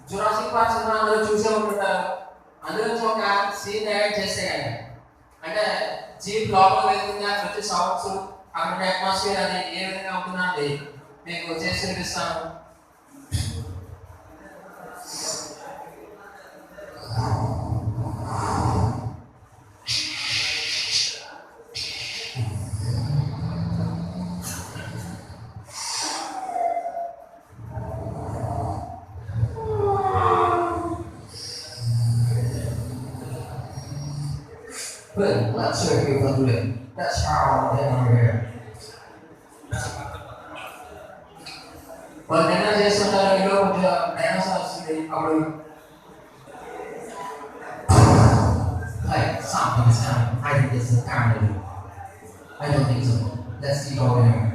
Jurassic park cinema అందరూ చూసే ఉంటుంటారు. అందులో నుంచి ఒక సీన్ యాడ్ చేసేయాలి. అంటే జీప్ లోపల వెళ్తుంది, అక్కడ వచ్చే సౌండ్స్, అక్కడ అట్మాస్ఫియర్ అది ఏ విధంగా ఉంటుందండి మీకు చేసి చూపిస్తాను. But let's show you how to do it. That's how they are here. వాళ్ళు నిన్న చేస్తుంటారు, ఇంట్లో కొంచెం డైనోసార్ వస్తుంది అప్పుడు like something is happening. I think this is apparently. I don't think so. Let's keep going.